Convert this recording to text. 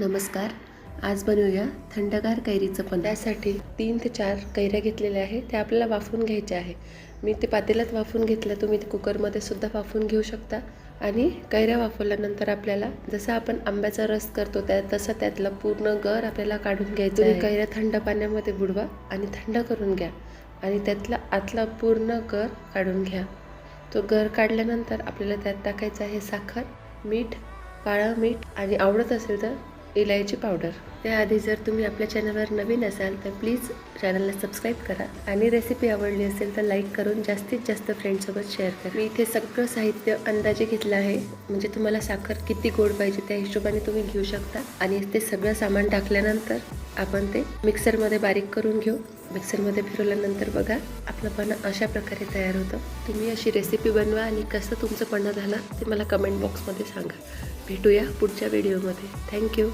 नमस्कार. आज बनवूया थंडगार कैरीचं पण. त्यासाठी 3 ते 4 कैऱ्या घेतलेल्या आहे. त्या आपल्याला वाफवून घ्यायच्या आहे. मी ते पातेल्यात वाफवून घेतलं. तुम्ही ते कुकरमध्ये सुद्धा वाफवून घेऊ शकता. आणि कैऱ्या वाफवल्यानंतर आपल्याला जसं आपण आंब्याचा रस करतो तसं त्यातला पूर्ण गर आपल्याला काढून घ्यायचा आहे. कैऱ्या थंड पाण्यामध्ये बुडवा आणि थंड करून घ्या आणि त्यातला आतला पूर्ण गर काढून घ्या. तो गर काढल्यानंतर आपल्याला त्यात टाकायचं आहे साखर, मीठ, काळं मीठ आणि आवडत असेल तर इलायची पावडर. त्याआधी जर तुम्ही आपल्या चॅनलवर नवीन असाल तर प्लीज चॅनलला सबस्क्राईब करा आणि रेसिपी आवडली असेल तर लाईक करून जास्तीत जास्त फ्रेंड्ससोबत शेअर करा. मी इथे सगळं साहित्य अंदाजे घेतलं आहे, म्हणजे तुम्हाला साखर किती गोड पाहिजे त्या हिशोबाने तुम्ही घेऊ शकता. आणि ते सगळं सामान टाकल्यानंतर आपण ते मिक्सरमध्ये बारीक करून घेऊ. मिक्सरमध्ये फिरवल्यानंतर बघा आपलं पन्ह अशा प्रकारे तयार होतं. तुम्ही अशी रेसिपी बनवा आणि कसं तुमचं पन्ह झालं ते मला कमेंट बॉक्समध्ये सांगा. भेटूया पुढच्या व्हिडिओमध्ये. थँक्यू.